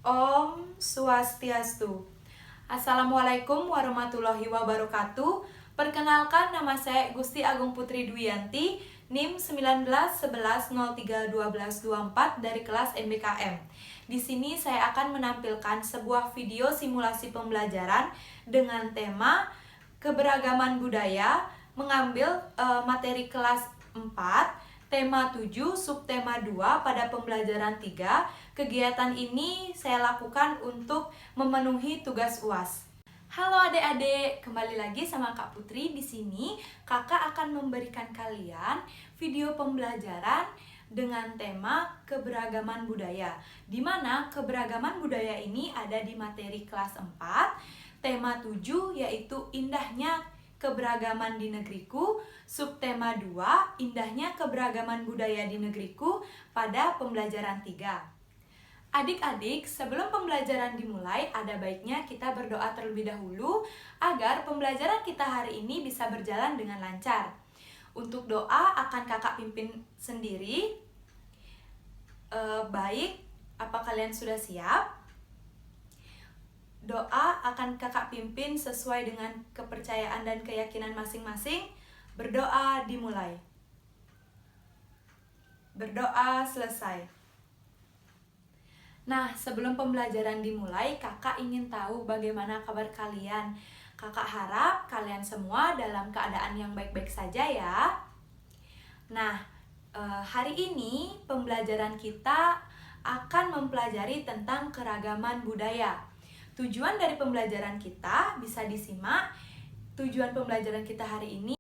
Om Swastiastu. Assalamualaikum warahmatullahi wabarakatuh. Perkenalkan, nama saya Gusti Agung Putri Dwiyanti, NIM 1911031224 dari kelas MBKM. Di sini saya akan menampilkan sebuah video simulasi pembelajaran dengan tema keberagaman budaya, mengambil materi kelas 4, tema 7, subtema 2 pada pembelajaran 3. Kegiatan ini saya lakukan untuk memenuhi tugas UAS. Halo adik-adik, kembali lagi sama Kak Putri. Di sini Kakak akan memberikan kalian video pembelajaran dengan tema keberagaman budaya. Di mana keberagaman budaya ini ada di materi kelas 4, tema 7 yaitu indahnya keberagaman di negeriku, subtema 2, indahnya keberagaman budaya di negeriku pada pembelajaran 3. Adik-adik, sebelum pembelajaran dimulai, ada baiknya kita berdoa terlebih dahulu agar pembelajaran kita hari ini bisa berjalan dengan lancar. Untuk doa akan kakak pimpin sendiri. Baik, apa kalian sudah siap? Doa akan kakak pimpin sesuai dengan kepercayaan dan keyakinan masing-masing. Berdoa dimulai. Berdoa selesai. Nah, sebelum pembelajaran dimulai, kakak ingin tahu bagaimana kabar kalian. Kakak harap kalian semua dalam keadaan yang baik-baik saja ya. Nah, hari ini pembelajaran kita akan mempelajari tentang keragaman budaya. Tujuan dari pembelajaran kita bisa disimak. Tujuan pembelajaran kita hari ini.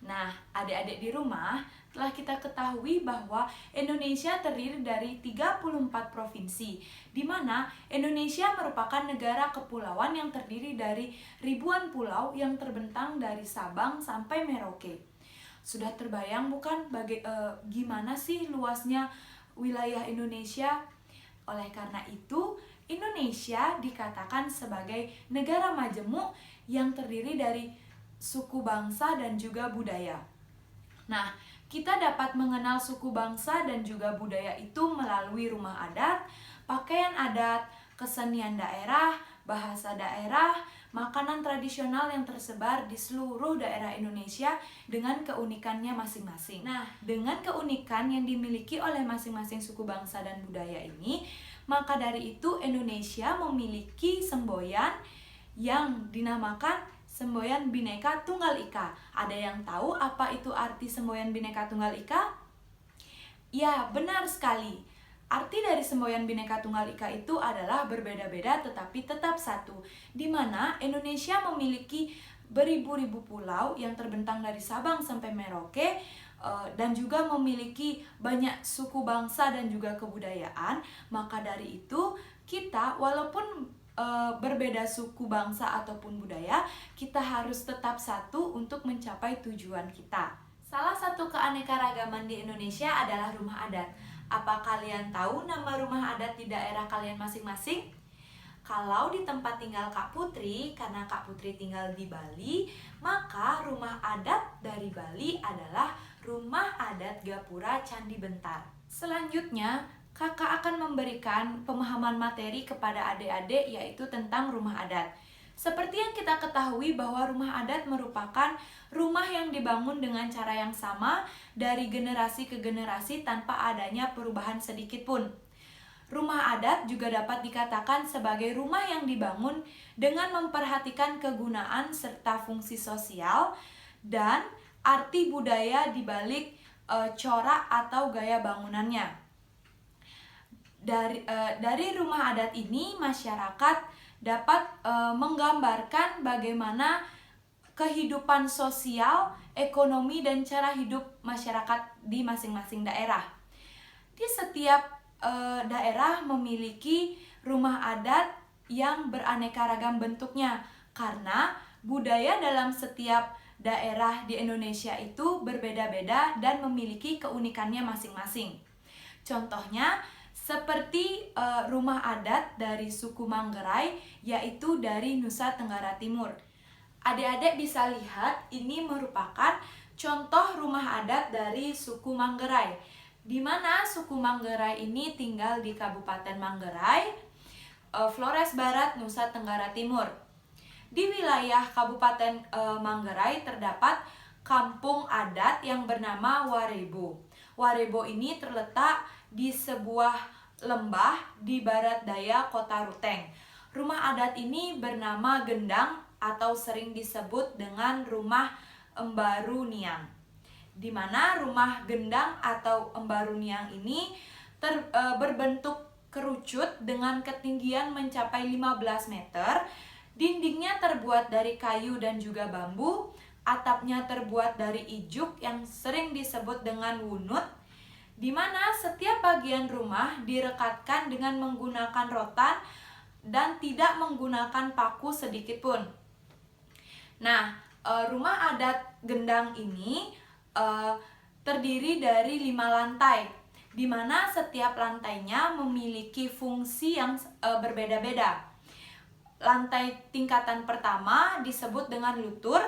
Nah, adik-adik di rumah, telah kita ketahui bahwa Indonesia terdiri dari 34 provinsi, di mana Indonesia merupakan negara kepulauan yang terdiri dari ribuan pulau yang terbentang dari Sabang sampai Merauke. Sudah terbayang bukan gimana sih luasnya wilayah Indonesia? Oleh karena itu, Indonesia dikatakan sebagai negara majemuk yang terdiri dari suku bangsa dan juga budaya. Nah, kita dapat mengenal suku bangsa dan juga budaya itu melalui rumah adat, pakaian adat, kesenian daerah, bahasa daerah, makanan tradisional yang tersebar di seluruh daerah Indonesia dengan keunikannya masing-masing. Nah, dengan keunikan yang dimiliki oleh masing-masing suku bangsa dan budaya ini, maka dari itu Indonesia memiliki semboyan yang dinamakan semboyan Bhinneka Tunggal Ika. Ada yang tahu apa itu arti semboyan Bhinneka Tunggal Ika? Ya, benar sekali. Arti dari semboyan Bhinneka Tunggal Ika itu adalah berbeda-beda tetapi tetap satu, di mana Indonesia memiliki beribu-ribu pulau yang terbentang dari Sabang sampai Merauke, dan juga memiliki banyak suku bangsa dan juga kebudayaan. Maka dari itu kita walaupun berbeda suku bangsa ataupun budaya, kita harus tetap satu untuk mencapai tujuan kita. Salah satu keanekaragaman di Indonesia adalah rumah adat. Apa kalian tahu nama rumah adat di daerah kalian masing-masing? Kalau di tempat tinggal Kak Putri, karena Kak Putri tinggal di Bali, maka rumah adat dari Bali adalah Rumah Adat Gapura Candi Bentar. Selanjutnya, kakak akan memberikan pemahaman materi kepada adik-adik yaitu tentang rumah adat. Seperti yang kita ketahui bahwa rumah adat merupakan rumah yang dibangun dengan cara yang sama dari generasi ke generasi tanpa adanya perubahan sedikit pun. Rumah adat juga dapat dikatakan sebagai rumah yang dibangun dengan memperhatikan kegunaan serta fungsi sosial dan arti budaya di balik corak atau gaya bangunannya. Dari rumah adat ini, masyarakat dapat menggambarkan bagaimana kehidupan sosial, ekonomi, dan cara hidup masyarakat di masing-masing daerah. Di setiap daerah memiliki rumah adat yang beraneka ragam bentuknya, karena budaya dalam setiap daerah di Indonesia itu berbeda-beda dan memiliki keunikannya masing-masing. Contohnya, seperti rumah adat dari suku Manggarai, yaitu dari Nusa Tenggara Timur. Adik-adik bisa lihat, ini merupakan contoh rumah adat dari suku Manggarai, di mana suku Manggarai ini tinggal di Kabupaten Manggarai. Flores Barat, Nusa Tenggara Timur. Di wilayah Kabupaten Manggarai terdapat kampung adat yang bernama Warebo. Warebo ini terletak di sebuah lembah di barat daya Kota Ruteng. Rumah adat ini bernama Gendang atau sering disebut dengan Rumah Embaru Niang. Di mana rumah Gendang atau Embaru Niang ini berbentuk kerucut dengan ketinggian mencapai 15 meter. Dindingnya terbuat dari kayu dan juga bambu. Atapnya terbuat dari ijuk yang sering disebut dengan wunut, di mana setiap bagian rumah direkatkan dengan menggunakan rotan dan tidak menggunakan paku sedikit pun. Nah, rumah adat Gendang ini terdiri dari 5 lantai, di mana setiap lantainya memiliki fungsi yang berbeda-beda. Lantai tingkatan pertama disebut dengan lutur.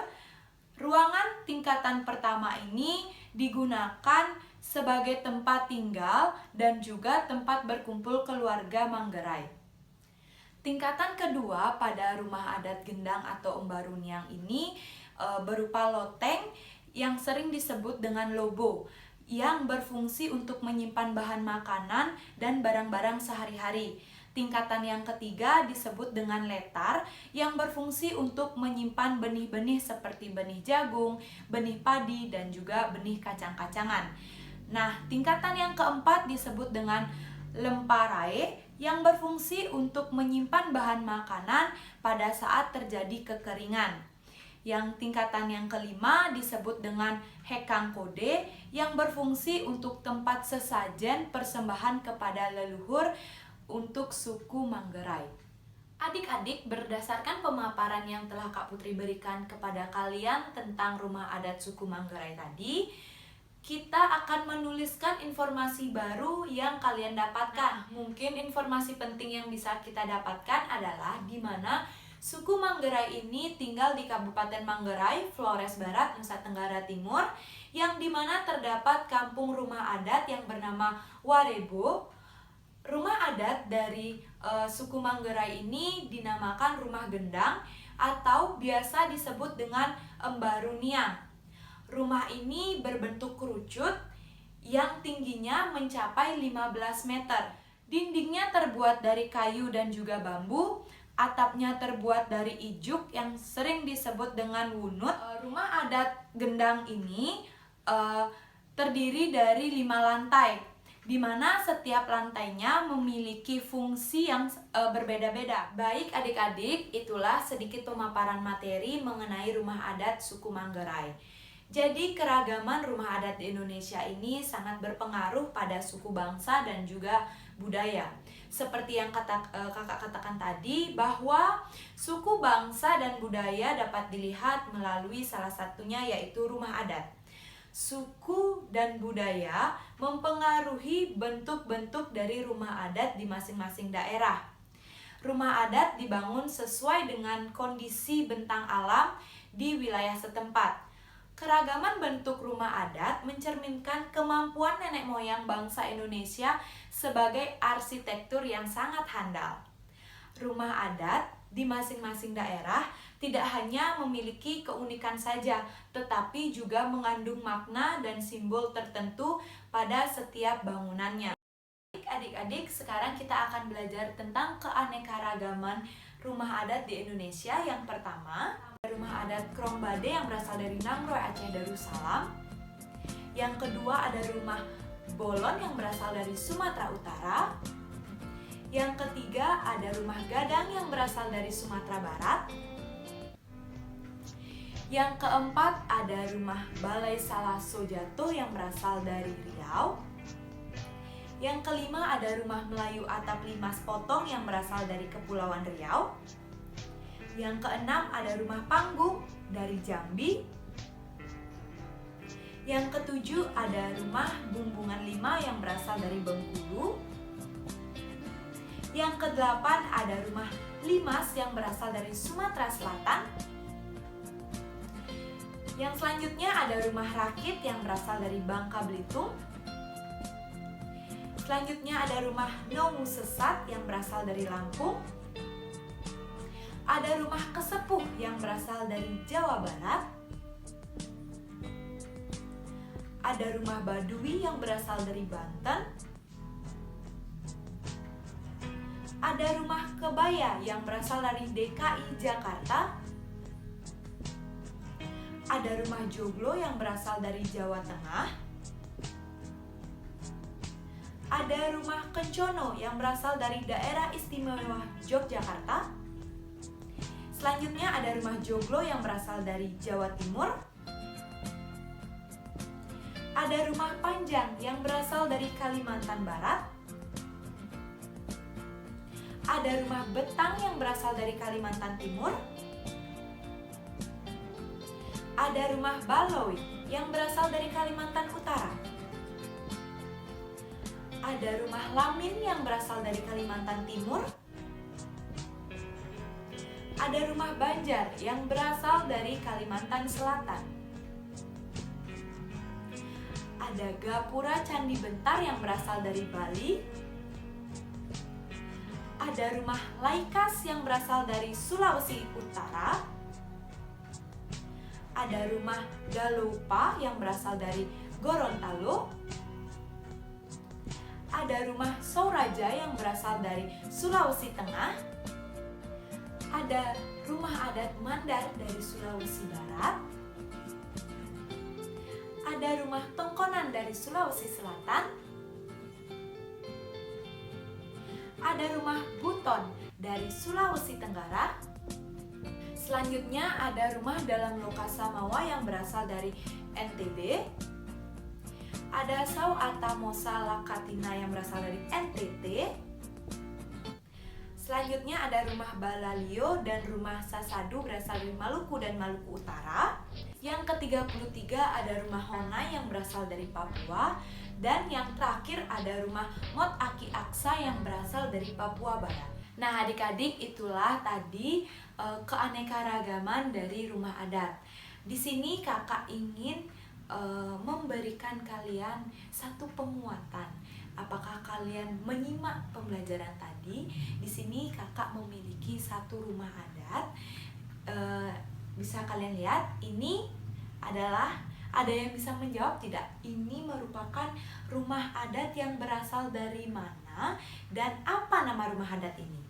Ruangan tingkatan pertama ini digunakan sebagai tempat tinggal dan juga tempat berkumpul keluarga Manggarai. Tingkatan kedua pada rumah adat Gendang atau Embaru Niang ini berupa loteng yang sering disebut dengan lobo, yang berfungsi untuk menyimpan bahan makanan dan barang-barang sehari-hari. Tingkatan yang ketiga disebut dengan letar, yang berfungsi untuk menyimpan benih-benih seperti benih jagung, benih padi, dan juga benih kacang-kacangan. Nah, tingkatan yang keempat disebut dengan lemparae, yang berfungsi untuk menyimpan bahan makanan pada saat terjadi kekeringan. Yang tingkatan yang kelima disebut dengan hekang kode, yang berfungsi untuk tempat sesajen persembahan kepada leluhur untuk suku Manggarai. Adik-adik, berdasarkan pemaparan yang telah Kak Putri berikan kepada kalian tentang rumah adat suku Manggarai tadi, kita akan menuliskan informasi baru yang kalian dapatkan. Mungkin informasi penting yang bisa kita dapatkan adalah di mana suku Manggarai ini tinggal di Kabupaten Manggarai, Flores Barat, Nusa Tenggara Timur, yang dimana terdapat kampung rumah adat yang bernama Warebo. Rumah adat dari suku Manggarai ini dinamakan Rumah Gendang atau biasa disebut dengan Embaru Niang. Rumah ini berbentuk kerucut yang tingginya mencapai 15 meter. Dindingnya terbuat dari kayu dan juga bambu. Atapnya terbuat dari ijuk yang sering disebut dengan wunut. Rumah adat Gendang ini terdiri dari 5 lantai, di mana setiap lantainya memiliki fungsi yang berbeda-beda. Baik adik-adik, itulah sedikit pemaparan materi mengenai rumah adat suku Manggarai. Jadi keragaman rumah adat di Indonesia ini sangat berpengaruh pada suku bangsa dan juga budaya. Seperti yang kakak katakan tadi, bahwa suku bangsa dan budaya dapat dilihat melalui salah satunya yaitu rumah adat. Suku dan budaya mempengaruhi bentuk-bentuk dari rumah adat di masing-masing daerah. Rumah adat dibangun sesuai dengan kondisi bentang alam di wilayah setempat. Keragaman bentuk rumah adat mencerminkan kemampuan nenek moyang bangsa Indonesia sebagai arsitektur yang sangat handal. Rumah adat di masing-masing daerah tidak hanya memiliki keunikan saja, tetapi juga mengandung makna dan simbol tertentu pada setiap bangunannya. Adik-adik, sekarang kita akan belajar tentang keanekaragaman rumah adat di Indonesia. Yang pertama, rumah adat Krong Bade yang berasal dari Nanggroe, Aceh Darussalam. Yang kedua, ada rumah Bolon yang berasal dari Sumatera Utara. Yang ketiga, ada rumah Gadang yang berasal dari Sumatera Barat. Yang keempat, ada rumah Balai Salaso Jatuh yang berasal dari Riau. Yang kelima, ada rumah Melayu Atap Limas Potong yang berasal dari Kepulauan Riau. Yang keenam, ada rumah Panggung dari Jambi. Yang ketujuh, ada rumah Bumbungan 5 yang berasal dari Bengkulu. Yang kedelapan, ada rumah Limas yang berasal dari Sumatera Selatan. Yang selanjutnya ada rumah Rakit yang berasal dari Bangka Belitung. Selanjutnya ada rumah Nomu Sesat yang berasal dari Lampung. Ada rumah Kesepuh yang berasal dari Jawa Barat. Ada rumah Badui yang berasal dari Banten. Ada rumah Kebaya yang berasal dari DKI Jakarta. Ada rumah Joglo yang berasal dari Jawa Tengah. Ada rumah Kencono yang berasal dari Daerah Istimewa Yogyakarta. Selanjutnya ada rumah Joglo yang berasal dari Jawa Timur. Ada rumah Panjang yang berasal dari Kalimantan Barat. Ada rumah Betang yang berasal dari Kalimantan Timur. Ada rumah Baloi yang berasal dari Kalimantan Utara. Ada rumah Lamin yang berasal dari Kalimantan Timur. Ada rumah Banjar yang berasal dari Kalimantan Selatan. Ada Gapura Candi Bentar yang berasal dari Bali. Ada rumah Laikas yang berasal dari Sulawesi Utara. Ada rumah Galupa yang berasal dari Gorontalo. Ada rumah Soraja yang berasal dari Sulawesi Tengah. Ada rumah adat Mandar dari Sulawesi Barat. Ada rumah Tongkonan dari Sulawesi Selatan. Ada rumah Buton dari Sulawesi Tenggara. Selanjutnya ada rumah dalam Lokasamawa yang berasal dari NTB. Ada Sauata Mosa Lakatina yang berasal dari NTT. Selanjutnya ada rumah Balalio dan rumah Sasadu berasal dari Maluku dan Maluku Utara. Yang ke-33 ada rumah Honai yang berasal dari Papua. Dan yang terakhir ada rumah Mot Aki Aksa yang berasal dari Papua Barat. Nah adik-adik, itulah tadi keanekaragaman dari rumah adat. Di sini kakak ingin memberikan kalian satu penguatan. Apakah kalian menyimak pembelajaran tadi? Di sini kakak memiliki satu rumah adat. Bisa kalian lihat, ini adalah, ada yang bisa menjawab tidak? Ini merupakan rumah adat yang berasal dari mana dan apa nama rumah adat ini?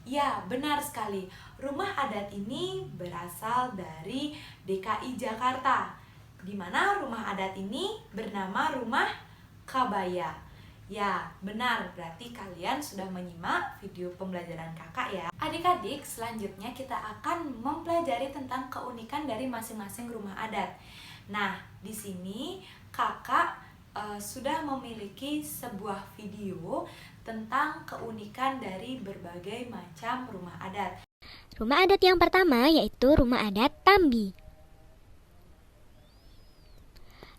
Ya, benar sekali. Rumah adat ini berasal dari DKI Jakarta, di mana rumah adat ini bernama Rumah Kabaya. Ya, benar. Berarti kalian sudah menyimak video pembelajaran kakak ya. Adik-adik, selanjutnya kita akan mempelajari tentang keunikan dari masing-masing rumah adat. Nah, di sini kakak sudah memiliki sebuah video tentang keunikan dari berbagai macam rumah adat. Rumah adat yang pertama yaitu rumah adat Tambi.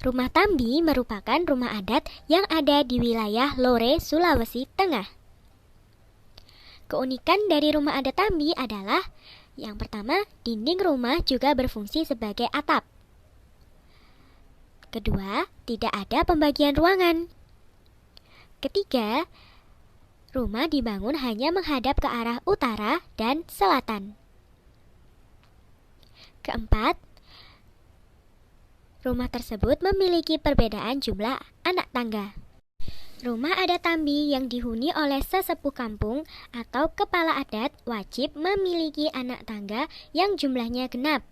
Rumah Tambi merupakan rumah adat yang ada di wilayah Lore, Sulawesi Tengah. Keunikan dari rumah adat Tambi adalah yang pertama, dinding rumah juga berfungsi sebagai atap. Kedua, tidak ada pembagian ruangan. Ketiga, rumah dibangun hanya menghadap ke arah utara dan selatan. Keempat, rumah tersebut memiliki perbedaan jumlah anak tangga. Rumah adat Tambi yang dihuni oleh sesepuh kampung atau kepala adat wajib memiliki anak tangga yang jumlahnya genap.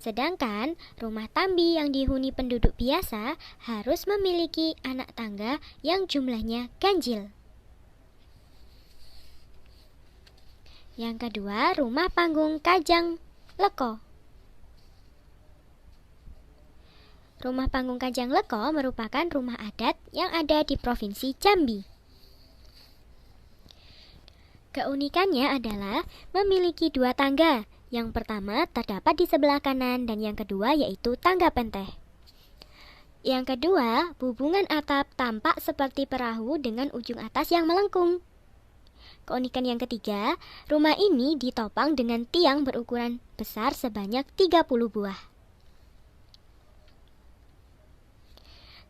Sedangkan rumah Tambi yang dihuni penduduk biasa harus memiliki anak tangga yang jumlahnya ganjil. Yang kedua, rumah panggung Kajang Leko. Rumah panggung Kajang Leko merupakan rumah adat yang ada di Provinsi Jambi. Keunikannya adalah memiliki dua tangga. Yang pertama terdapat di sebelah kanan dan yang kedua yaitu tangga penteh. Yang kedua, hubungan atap tampak seperti perahu dengan ujung atas yang melengkung. Keunikan yang ketiga, rumah ini ditopang dengan tiang berukuran besar sebanyak 30 buah.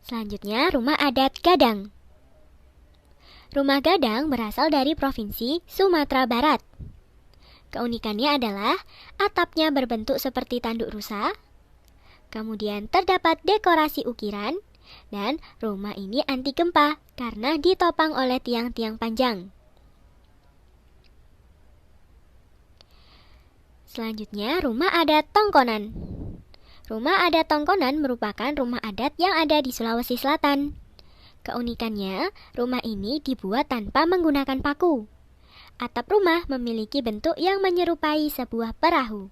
Selanjutnya, rumah adat Gadang. Rumah gadang berasal dari provinsi Sumatera Barat. Keunikannya adalah atapnya berbentuk seperti tanduk rusa, kemudian terdapat dekorasi ukiran, dan rumah ini anti gempa karena ditopang oleh tiang-tiang panjang. Selanjutnya, rumah adat Tongkonan. Rumah adat Tongkonan merupakan rumah adat yang ada di Sulawesi Selatan. Keunikannya, rumah ini dibuat tanpa menggunakan paku. Atap rumah memiliki bentuk yang menyerupai sebuah perahu.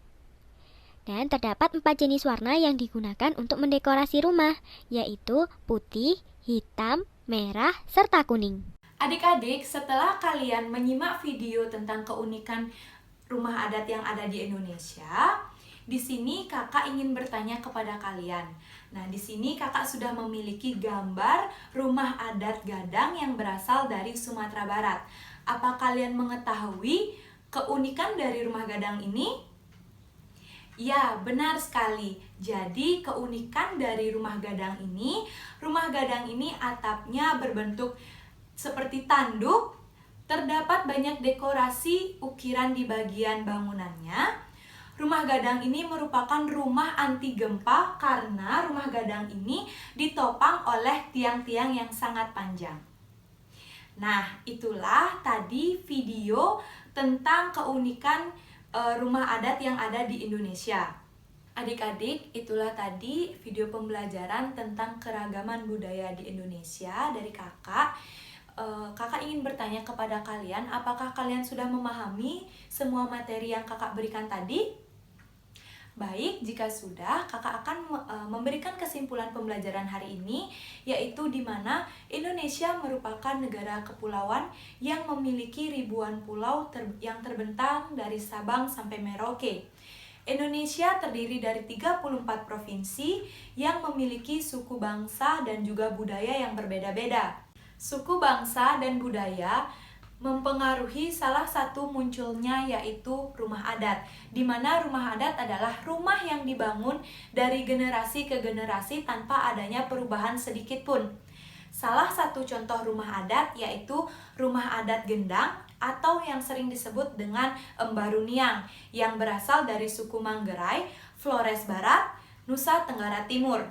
Dan terdapat 4 jenis warna yang digunakan untuk mendekorasi rumah, yaitu putih, hitam, merah, serta kuning. Adik-adik, setelah kalian menyimak video tentang keunikan rumah adat yang ada di Indonesia, di sini kakak ingin bertanya kepada kalian. Nah, di sini kakak sudah memiliki gambar rumah adat gadang yang berasal dari Sumatera Barat. Apa kalian mengetahui keunikan dari rumah gadang ini? Ya, benar sekali. Jadi, keunikan dari rumah gadang ini atapnya berbentuk seperti tanduk. Terdapat banyak dekorasi ukiran di bagian bangunannya. Rumah gadang ini merupakan rumah anti gempa karena rumah gadang ini ditopang oleh tiang-tiang yang sangat panjang. Nah, itulah tadi video tentang keunikan rumah adat yang ada di Indonesia. Adik-adik, itulah tadi video pembelajaran tentang keragaman budaya di Indonesia dari kakak. Kakak ingin bertanya kepada kalian, apakah kalian sudah memahami semua materi yang kakak berikan tadi? Baik, jika sudah, kakak akan memberikan kesimpulan pembelajaran hari ini, yaitu di mana Indonesia merupakan negara kepulauan yang memiliki ribuan pulau yang terbentang dari Sabang sampai Merauke. Indonesia terdiri dari 34 provinsi yang memiliki suku bangsa dan juga budaya yang berbeda-beda. Suku bangsa dan budaya mempengaruhi salah satu munculnya yaitu rumah adat, di mana rumah adat adalah rumah yang dibangun dari generasi ke generasi tanpa adanya perubahan sedikit pun. Salah satu contoh rumah adat yaitu rumah adat Gendang atau yang sering disebut dengan Embaruniang yang berasal dari suku Manggarai, Flores Barat, Nusa Tenggara Timur.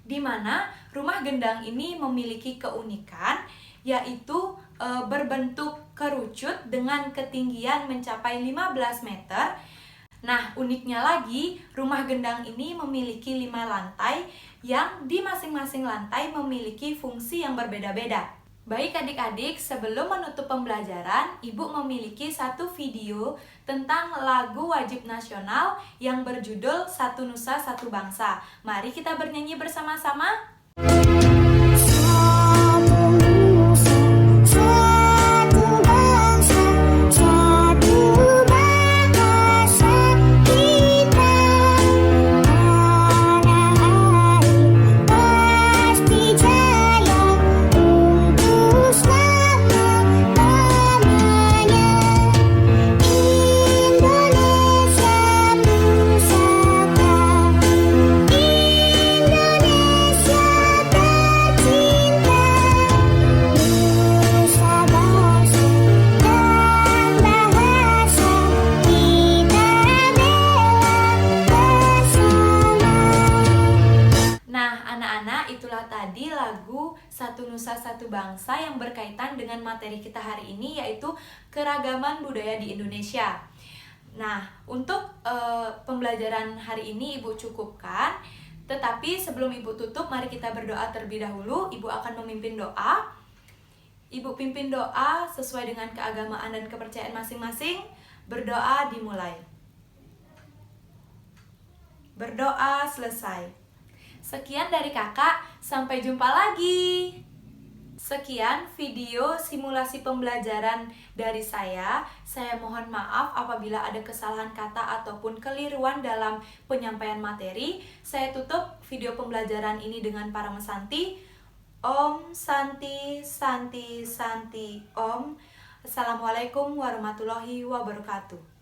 Di mana rumah Gendang ini memiliki keunikan yaitu berbentuk kerucut dengan ketinggian mencapai 15 meter. Nah, uniknya lagi, rumah Gendang ini memiliki 5 lantai yang di masing-masing lantai memiliki fungsi yang berbeda-beda. Baik adik-adik, sebelum menutup pembelajaran, Ibu memiliki satu video tentang lagu wajib nasional yang berjudul Satu Nusa Satu Bangsa. Mari kita bernyanyi bersama-sama. Itulah tadi lagu Satu Nusa Satu Bangsa yang berkaitan dengan materi kita hari ini, yaitu keragaman budaya di Indonesia. Nah, untuk pembelajaran hari ini Ibu cukupkan. Tetapi sebelum Ibu tutup, mari kita berdoa terlebih dahulu. Ibu akan memimpin doa. Ibu pimpin doa sesuai dengan keagamaan dan kepercayaan masing-masing. Berdoa dimulai. Berdoa selesai. Sekian dari kakak, sampai jumpa lagi. Sekian video simulasi pembelajaran dari saya. Saya mohon maaf apabila ada kesalahan kata ataupun keliruan dalam penyampaian materi. Saya tutup video pembelajaran ini dengan para mesanti. Om Santi Santi Santi Om. Assalamualaikum warahmatullahi wabarakatuh.